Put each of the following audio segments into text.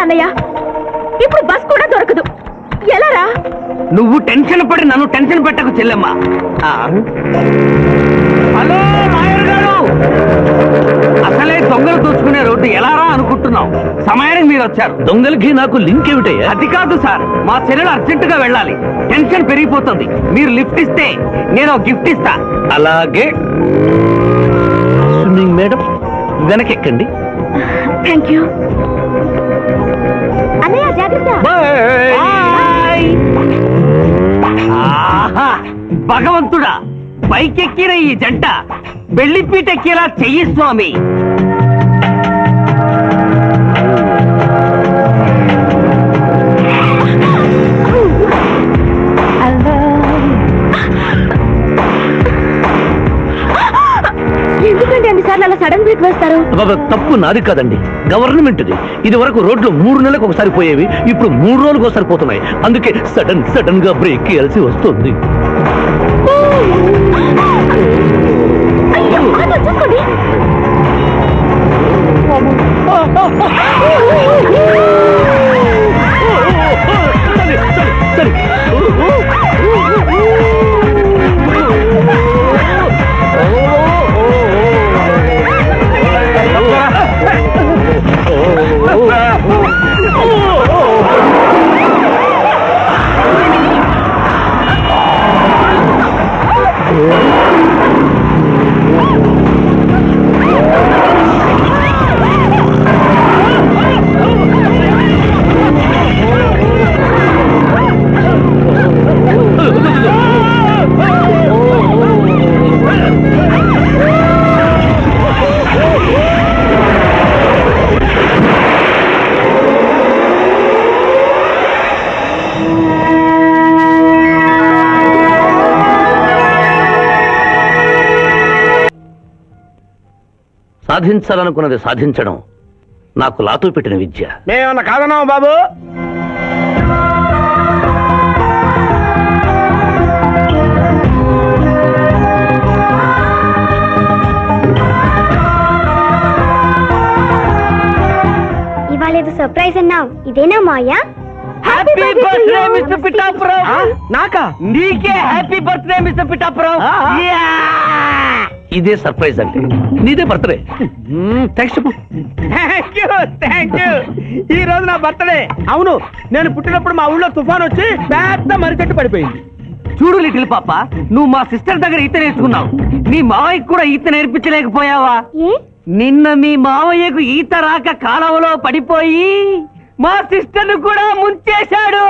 అన్నయ్య ఇప్పుడు బస్ కూడా దొరకదు, ఎలారా? నువ్వు టెన్షన్ పడి నన్ను టెన్షన్ పెట్టకు చెల్లెమ్మా. హలో మాయర్ గారు, అసలే దొంగలు దోచుకునే రోడ్డు ఎలారా అనుకుంటున్నావు? సమయానికి మీరు వచ్చారు. దొంగలకి నాకు లింక్ ఏమిటయ్యా? అది కాదు సార్, మా చెల్లెలు అర్జెంట్ గా వెళ్ళాలి, టెన్షన్ పెరిగిపోతుంది. మీరు లిఫ్ట్ ఇస్తే నేను గిఫ్ట్ ఇస్తా. అలాగే స్విమ్మింగ్ మేడం వెనకెక్కండి. థ్యాంక్ యూ అన్నయ్య, జాగ్రత్త. బాయ్. ఆహా, భగవంతుడా, పైకెక్కిన ఈ జంట బెల్లిపీటెక్కేలా చెయ్యి స్వామి. ఎందుకంటే అన్నిసార్లు అలా సడన్ బ్రేక్ వేస్తారు? తప్పు నాది కాదండి, గవర్నమెంట్ది. ఇది వరకు రోడ్లు 3 నెలలకు ఒకసారి పోయేవి, ఇప్పుడు 3 రోజులకు ఒకసారి పోతున్నాయి. అందుకే సడన్ గా బ్రేక్ వేయాల్సి వస్తుంది. చూసుకోండి. సరే సాధించాలనుకున్నది సాధించడం నాకు లాతో పెట్టిన విద్య. మేమన్నా కాదన్నావు బాబు? ఇవాళ ఏదో సర్ప్రైజ్ అన్నావు, ఇదేనా Maya? Happy birthday mister Pithapuram. నాకా? నీకే హ్యాపీ బర్త్డే మిస్టర్ పిఠాపురం. ఇదే సర్ప్రైజ్ అంటే, నీదే బర్త్డే. థ్యాంక్స్ చెప్పు. Thank you. ఈ రోజు నా బర్త్డే. అవును, నేను పుట్టినప్పుడు మా ఊళ్ళో తుఫాన్ వచ్చి పెద్ద మరిచెట్టు పడిపోయింది. చూడు లిటిల్ పాప, నువ్వు మా సిస్టర్ దగ్గర ఈత నేర్చుకున్నావు, నీ మావయ్యకు కూడా ఈత నేర్పించలేకపోయావా? నిన్న మీ మావయ్యకు ఈత రాక కాలువలో పడిపోయి మా సిస్టర్ ను కూడా ముంచేశాడు.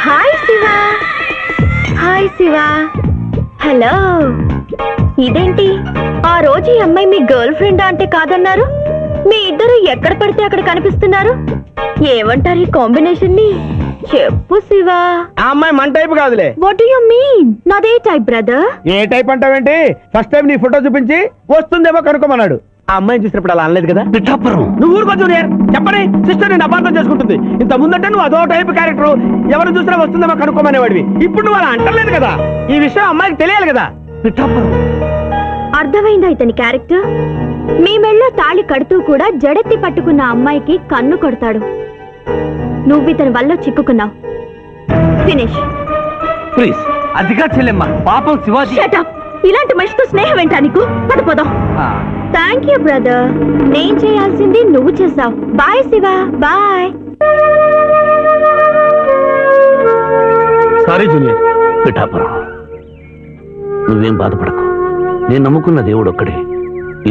Hi Shiva. Hi Shiva. Hello. ఇదేంటి, ఆ రోజు ఈ అమ్మాయి మీ గర్ల్ ఫ్రెండ్ అంటే కాదన్నారు, మీ ఇద్దరు ఎక్కడ పడితే అక్కడ కనిపిస్తున్నారు. ఏమంటారు ఈ కాంబినేషన్ ని? చెప్పు శివ. ఆ అమ్మాయి మన టైప్ కాదులే. What do you mean? నాదే టైప్ బ్రదర్. ఏ టైప్ అంటావేంటి? ఫస్ట్ టైం నీ ఫోటో చూపించి వస్తుందేమో కనుక్కోమన్నాడు. ఆ అమ్మాయిని చూసినప్పుడు అలా అనలేదు కదా. పిఠాపురం, నువ్వు ఊరుకో జూనియర్. చెప్పని సిస్టర్ నేను అపార్థం చేసుకుంటుంది. ఇంత ముందంటే నువ్వు అదో టైప్ క్యారెక్టర్, ఎవరు చూసినా వస్తుందేమో కనుక్కోమనేవాడివి. ఇప్పుడు నువ్వు అలా అంటలేదు కదా. ఈ విషయం అమ్మాయికి తెలియాలి కదా. పిఠాపురం అర్థమైందా ఇతని క్యారెక్టర్? మీ మెళ్ళో తాళి కడుతూ కూడా జడెత్తి పట్టుకున్న అమ్మాయికి కన్ను కొడతాడు. నువ్వు ఇతని వల్ల చిక్కుకున్నావు. Finish please. అదిగా చెల్లెమ్మ, పాపం శివాజీ. Shut up. ఇలాంటి మనిషితో స్నేహం ఏంటా నీకు? పదపోదాం. థ్యాంక్ యూ బ్రదర్, నేను చేయాల్సింది నువ్వు చేసావు. Bye Shiva. Bye. Sorry junior. Pithapuram, నువ్వేం బాధపడకు. నేను నమ్ముకున్న దేవుడు ఒక్కడే,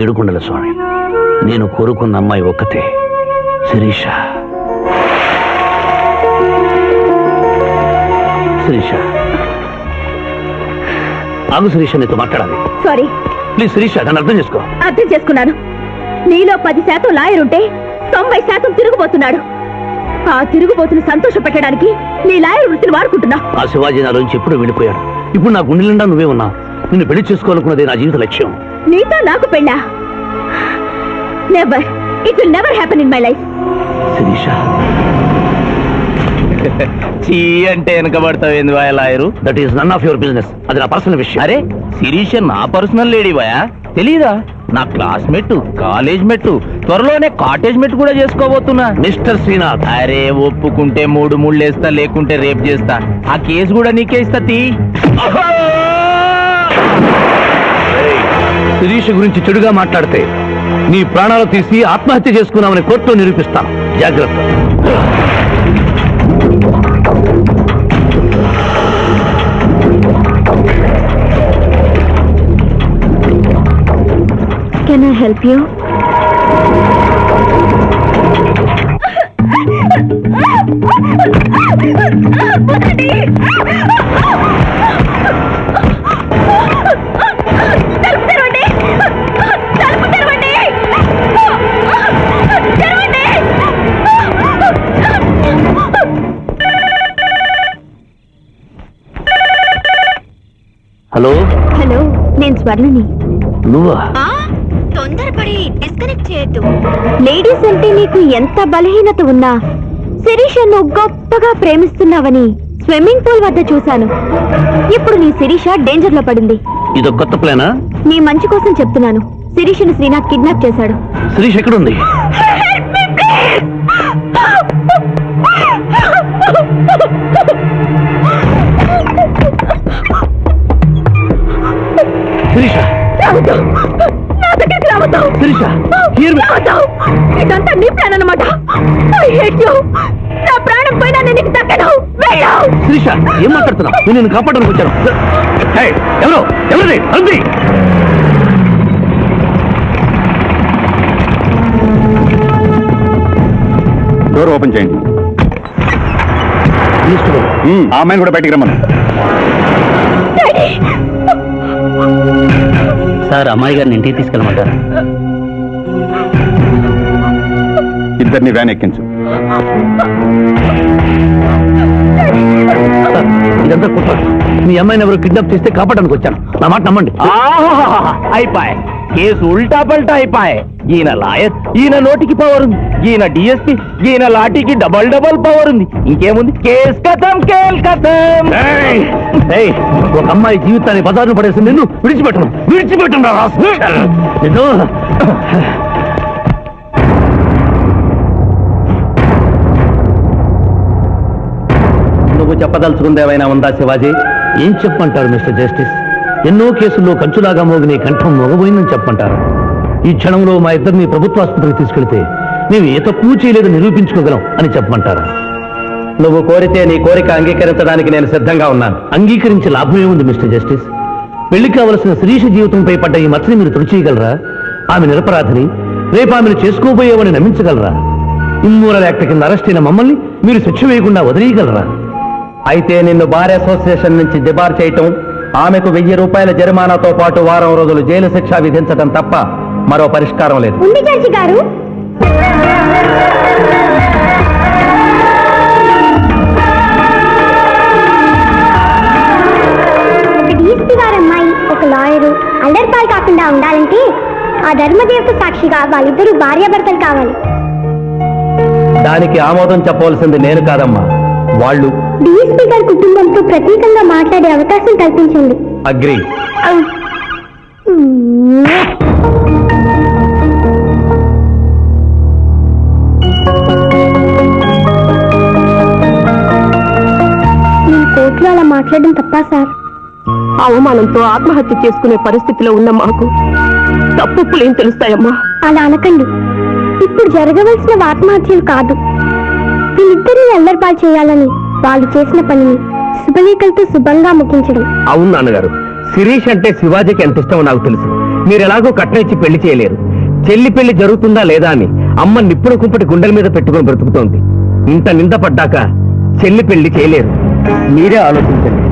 ఏడుకొండల స్వామి. నేను కోరుకున్న అమ్మాయి ఒక్కతే, శిరీష. శిరీష, ఆగు శిరీష, నీతో మాట్లాడాలి. సారీ. ప్లీజ్ శిరీష, నన్ను అర్థం చేసుకో. అర్థం చేసుకున్నాను. నీలో 10% లాయర్ ఉంటే 90% తిరుగుబోతున్నాడు. ఆ తిరుగుబోతును సంతోష పెట్టడానికి నీ లాయర్ వృత్తిని వాడుకుంటున్నా. ఆ శివాజీ నా నుంచి ఎప్పుడూ వెళ్ళిపోయాడు. ఇప్పుడు నా గుండె నిండా నువ్వే ఉన్నా. నిన్ను పెళ్లి చేసుకోవాలనుకున్నదే నా జీవిత లక్ష్యం. నీతో నాకు పెళ్ళా? Never. It will never happen in my life. Sirisha, చీ అంటే వెనకబడతావు lawyer? That is none of your business. అది నా పర్సనల్ విషయం. అరే శిరీష నా పర్సనల్ లేడీ బాయా, తెలీదా? నా క్లాస్మేట్, కాలేజ్ మెట్టు, త్వరలోనే కాటేజ్ మెట్టు కూడా చేసుకోబోతున్నా. మిస్టర్ శ్రీనాథ్, అరే ఒప్పుకుంటే 3 ముళ్ళేస్తా, లేకుంటే రేపు చేస్తా. ఆ కేసు కూడా నీకే ఇస్తా. శిరీష్ గురించి చెడుగా మాట్లాడితే నీ ప్రాణాలు తీసి ఆత్మహత్య చేసుకున్నామని కోర్టులో నిరూపిస్తాను. జాగ్రత్త. Can I help you? Hello hello, నేను స్వర్ణని. నువ్వా? తొందరపడి డిస్కనెక్ట్ చేయొద్దు. లేడీస్ అంటే నీకు ఎంత బలహీనత ఉన్నా శిరీష నువ్వు గొప్పగా ప్రేమిస్తున్నావని స్విమ్మింగ్ పూల్ వద్ద చూశాను. ఇప్పుడు నీ శిరీష డేంజర్ లో పడింది. ఇదో కొత్త ప్లానా? నీ మంచి కోసం చెప్తున్నాను. శిరీషను శ్రీనాథ్ కిడ్నాప్ చేశాడు. శిరీష్ ఎక్కడుంది? శిరీష, శిరీష, ఇదంతా నీ ప్లాన్ అన్నమాట. నా ప్రాణం పోయినా నేను నీకు దక్కను. శిరీష, ఏం మాట్లాడుతున్నావు? నేను నిన్ను కాపాడడానికి వచ్చాను. ఎవరు ఎవరిది? అంది డోర్ ఓపెన్ చేయండి. ఆ అమ్మాయిని కూడా బయటికి రమ్మను. సార్, అమ్మాయి గారిని ఇంటికి తీసుకెళ్ళమంటారా? ఇద్దరిని వ్యాన్ ఎక్కించు. ఇదంతా కుట్ర. మీ అమ్మాయిని ఎవరు కిడ్నాప్ చేస్తే కాపాడడానికి వచ్చాను. నా మాట నమ్మండి. అయిపోయి కేసు ఉల్టా పల్టా అయిపోయి. ఈయన లాయర్, ఈయన నోటికి పవర్ ఉంది. ఈయన డిఎస్పీ, ఈయన లాఠీకి డబల్ పవర్ ఉంది. ఇంకేముంది? కేస్ కథం, కేల్ కథం. ఒక అమ్మాయి జీవితాన్ని బజార్ను పడేసి నిన్ను విడిచిపెట్టను రా రాస్కల్. నువ్వు చెప్పదలుచుకుంది ఏమైనా ఉందా శివాజీ? ఏం చెప్పంటారు మిస్టర్ జస్టిస్? ఎన్నో కేసుల్లో కంచులాగా మోగిన ఈ కంఠం మోగబోయిందని చెప్పంటారు. ఈ క్షణంలో మా ఇద్దరిని ప్రభుత్వ ఆసుపత్రికి తీసుకెళ్తే మేము ఏ తప్పు చేయలేదని నిరూపించుకోగలం అని చెప్పమంటారా? నువ్వు కోరితే నీ కోరిక అంగీకరించడానికి నేను సిద్ధంగా ఉన్నాను. అంగీకరించే లాభం ఏముంది మిస్టర్ జస్టిస్? పెళ్లి కావలసిన శిరీష జీవితంపై పడ్డ ఈ మచ్చని మీరు తుడిచేయగలరా? ఆమె నిరపరాధిని, రేపు ఆమెను చేసుకోబోయేవని నమ్మించగలరా? ఇమ్మోరల్ యాక్ట్ కింద అరెస్ట్ అయిన మమ్మల్ని మీరు శిక్ష వేయకుండా వదిలేయగలరా? అయితే నిన్ను బార్ అసోసియేషన్ నుంచి డిబార్ చేయటం, ఆమెకు 1000 రూపాయల జరిమానాతో పాటు వారం రోజులు జైలు శిక్ష విధించడం తప్ప మరో పరిష్కారం లేదు. ఉంది జడ్జి గారు. ఒక డీఎస్పీ గారమ్మాయి, ఒక లాయరు అల్లరిపాలు కాకుండా ఉండాలంటే ఆ ధర్మదేవత సాక్షిగా వాళ్ళిద్దరూ భార్యాభర్తలు కావాలి. దానికి ఆమోదం చెప్పవలసింది నేను కాదమ్మా, వాళ్ళు. డీఎస్పీ గారి కుటుంబంతో ప్రత్యేకంగా మాట్లాడే అవకాశం కల్పించండి. అగ్రి. నేను కోర్టులో అలా మాట్లాడడం తప్పా సార్? అవమానంతో ఆత్మహత్య చేసుకునే పరిస్థితిలో ఉన్న మాకు తప్పులేం తెలుస్తాయమ్మా? అలా అనకండి. ఇప్పుడు జరగవలసిన ఆత్మహత్యలు కాదు, వీళ్ళిద్దరిని అల్లరిపాలు చేయాలని వాళ్ళు చేసిన పనిని శుభలేఖలతో శుభంగా ముగించడం. అవును నాన్నగారు, శిరీష్ అంటే శివాజీకి ఎంత ఇష్టమో నాకు తెలుసు. మీరు ఎలాగో కట్టించి పెళ్లి చేయలేరు. చెల్లి పెళ్లి జరుగుతుందా లేదా అని అమ్మ నిప్పుడు కుంపటి గుండెల మీద పెట్టుకుని బ్రతుకుతోంది. ఇంత నింద పడ్డాక చెల్లి పెళ్లి చేయలేరు. మీరే ఆలోచించండి.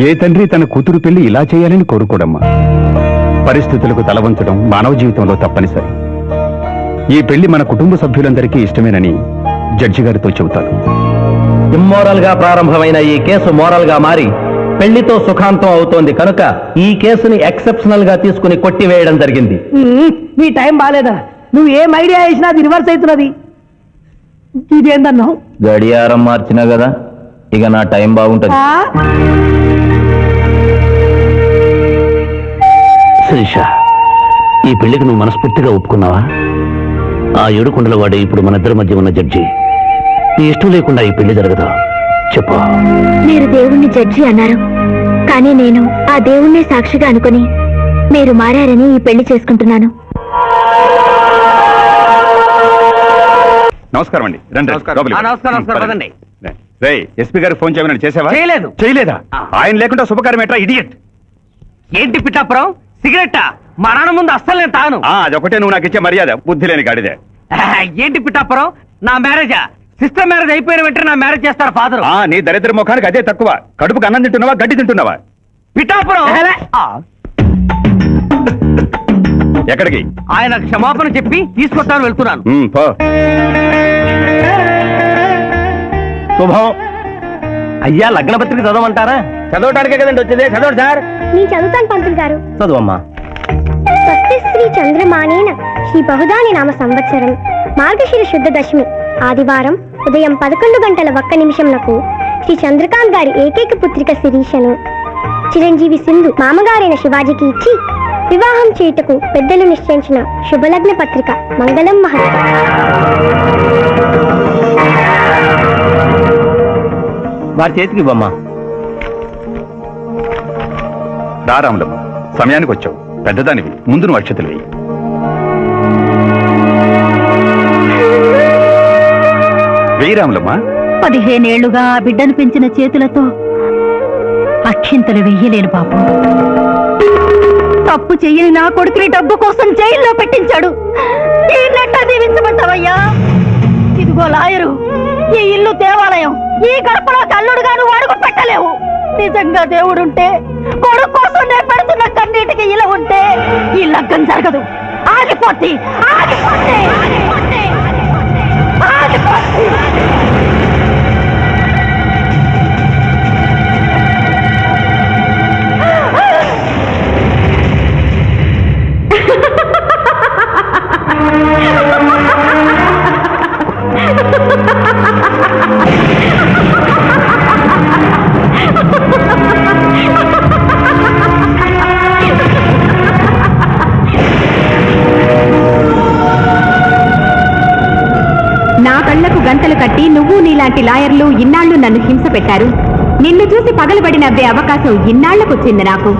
ఏ తండ్రి తన కూతురు పెళ్లి ఇలా చేయాలని కోరుకోడమ్మా. పరిస్థితులకు తలవంచడం మానవ జీవితంలో తప్పనిసరి. ఈ పెళ్లి మన కుటుంబ సభ్యులందరికీ ఇష్టమేనని జడ్జి గారితో చెబుతాను. ఇమ్మోరల్ గా ప్రారంభమైన ఈ కేసు మోరల్ గా మారి పెళ్లితో సుఖాంతం అవుతోంది కనుక ఈ కేసుని ఎక్సెప్షనల్ గా తీసుకుని కొట్టివేయడం జరిగింది. నీ టైం బాలేదా? నువ్వు ఏం ఐడియా వేసినా అది రివర్స్ అవుతున్నది. ఇదేందన్నావు? గడియారం మార్చినా కదా, ఇక నా టైం బాగుంటది. శిరీష, ఈ పెళ్లికి నువ్వు మనస్ఫూర్తిగా ఒప్పుకున్నావా? ఆ ఏడుకొండల వాడే ఇప్పుడు మన ఇద్దరి మధ్య ఉన్న జడ్జి. నీ ఇష్టం లేకుండా ఈ పెళ్లి జరగదా? చెప్పు. మీరు దేవుణ్ణి జడ్జి అన్నారు, కానీ నేను ఆ దేవుణ్ణే సాక్షిగా అనుకుని మీరు మారారని ఈ పెళ్లి చేసుకుంటున్నాను. నమస్కారం అండి, రండి, నమస్కారం. లోపలికి. నమస్కారం, నమస్కారం, పదండి. రేయ్, ఎస్పీ గారికి ఫోన్ చేయమని చేసావా? చేయలేదు. చేయలేదా? ఆయన లేకుండా శుభకార్యం ఎట్రా, ఇడియట్? ఏంటి పిఠాపురం, సిగరెట్టా? మా నాన్న ముందు అస్సలు నేను తాను. అదొకటే నువ్వు నాకు ఇచ్చే మర్యాద, బుద్ధి లేని గాడిదే. ఏంటి పిఠాపురం, నా మ్యారేజా? సిస్టర్ మ్యారేజ్ అయిపోయిన వెంటనే నా మ్యారేజ్ చేస్తారు ఫాదర్. నీ దరిద్ర ముఖానికి అదే తక్కువ. కడుపుకు అన్నం తింటున్నావా, గడ్డి తింటున్నావా? పిఠాపురం ఎక్కడికి? ఆయన క్షమాపణ చెప్పి తీసుకొస్తాను, వెళ్తున్నాను. పో. శుభం. అయ్యా, లగ్న పత్రిక చదవమంటారా? చదవటానికే కదండి వచ్చింది, చదవండి సార్. నేను చదువుతాను పంతులు గారు. చదువమ్మా. స్వస్తి శ్రీ చంద్రమానేన శ్రీ బహుదాని నామ సంవత్సరం మార్గశిర శుద్ధ దశమి ఆదివారం ఉదయం 11:01 శ్రీ చంద్రకాంత్ గారి ఏకైక పుత్రిక శిరీషను చిరంజీవి సింధు మామగారైన శివాజీకి ఇచ్చి వివాహం చేయుటకు పెద్దలు నిశ్చయించిన శుభలగ్న పత్రిక. మంగళం మహత్. వారి చేతికి ఇవ్వమ్మా. రారాములమ్మ, సమయానికి వచ్చావు. పెద్దదానివి, ముందు నువ్వు అక్షతలు వేయి. వేయి రాములమ్మ. 15 ఏళ్లుగా ఆ బిడ్డను పెంచిన చేతులతో అక్షింతలు వెయ్యలేను పాపం. తప్పు చెయ్యని నా కొడుకుని డబ్బు కోసం జైల్లో పెట్టించాడు. దీవించమంటావయ్యా? ఇదిగో లాయరు, ఈ ఇల్లు దేవాలయం, ఈ గడపలో కల్లుడుగాను వాడుకు పెట్టలేవు. నిజంగా దేవుడుంటే, కొడుకు కోసం నేను పెడుతున్న కన్నీటికి ఇలా ఉంటే ఈ లగ్గం జరగదు. ఆగిపోద్ది, ఆగిపోద్ది, ఆగిపోద్ది, ఆగిపోద్ది. నా కళ్లకు గంతలు కట్టి నువ్వు నీలాంటి లాయర్లు ఇన్నాళ్లు నన్ను హింస పెట్టారు. నిన్ను చూసి పగలబడి నవ్వే అవకాశం ఇన్నాళ్లకొచ్చింది నాకు.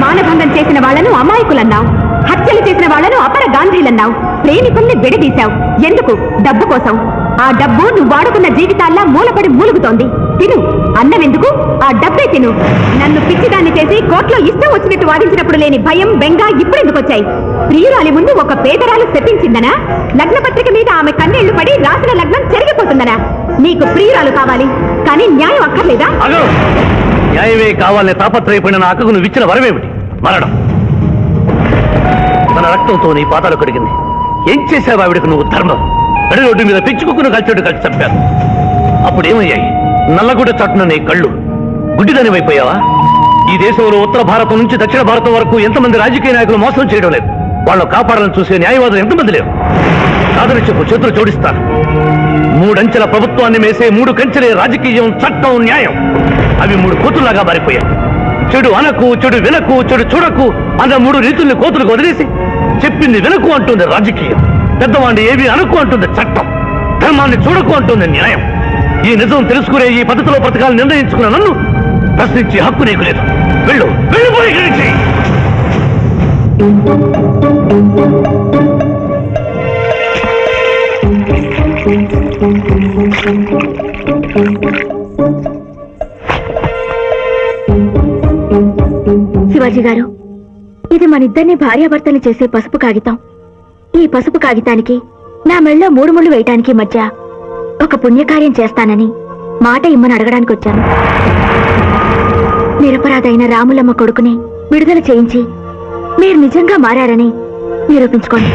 మానభంగం చేసిన వాళ్లను అమాయకులన్నావు, హత్యలు చేసిన వాళ్లను అపర గాంధీలన్నావు, ప్రేమికుల్ని విడదీశావు. ఎందుకు? డబ్బు కోసం. ఆ డబ్బు నువ్వు వాడుకున్న జీవితాల్లా మూలపడి మూలుగుతోంది. తిను, అన్నమెందుకు? ఆ డబ్బే తిను. నన్ను పిచ్చిదాన్ని చేసి కోర్టులో ఇష్టం వచ్చినట్టు వాదించినప్పుడు లేని భయం, బెంగ ఇప్పుడెందుకు వచ్చాయి? ప్రియురాలి ముందు ఒక పేదరాలు శపించిందనా? లగ్న పత్రిక మీద ఆమె కన్నీళ్లు పడి రాసిన లగ్నం చెరిగిపోతుందనా? నీకు ప్రియురాలు కావాలి, కానీ న్యాయం అక్కర్లేదా? న్యాయమే కావాలనే తాపత్రయపడిన నా అక్కకు నువ్వు ఇచ్చిన వరమేమిటి? మరణం. తన రక్తంతో నీ పాదాలు కడిగింది. ఏం చేశావు ఆవిడకు నువ్వు? ధర్మం. నడి రోడ్డు మీద పెంచుకుని కలిసి కలిసి చంపారు. అప్పుడు ఏమయ్యాయి? నల్లగుడ్డ చాటున నీ కళ్ళు. గుడ్డిదాని వైపోయావా? ఈ దేశంలో ఉత్తర భారతం నుంచి దక్షిణ భారతం వరకు ఎంతమంది రాజకీయ నాయకులు మోసం చేయడం లేదు. వాళ్ళను కాపాడాలని చూసే న్యాయవాదులు ఎంతమంది లేరు? కాదని చెప్పు, చేతులు జోడిస్తాను. 3 అంచెల ప్రభుత్వాన్ని మేసే 3 కంచెలే రాజకీయం, చట్టం, న్యాయం. అవి 3 కోతుల్లాగా మారిపోయాయి. చెడు అనకు, చెడు వినకు, చెడు చూడకు అన్న 3 రీతుల్ని కోతులకు వదిలేసి చెప్పింది వినకు అంటుంది రాజకీయం. పెద్దవాడిని ఏవి అనుకు అంటుంది చట్టం. ధర్మాన్ని చూడకు అంటుంది న్యాయం. ఈ నిజం తెలుసుకునే ఈ పద్ధతిలో బ్రతకాలను నిర్ణయించుకున్న నన్ను ప్రశ్నించే హక్కు నీకు లేదు. వెళ్ళు, వెళ్ళిపోయి ఇక్కడి నుంచి. శివాజీ గారు, ఇది మనిద్దరిని భార్యాభర్తలు చేసే పసుపు కాగితం. ఈ పసుపు కాగితానికి నా మెళ్ళో 3 ముళ్ళు వేయటానికి మధ్య ఒక పుణ్యకార్యం చేస్తానని మాట ఇమ్మని అడగడానికి వచ్చాను. నిరపరాధైన రాములమ్మ కొడుకుని విడుదల చేయించి మీరు నిజంగా మారారని నిరూపించుకోండి.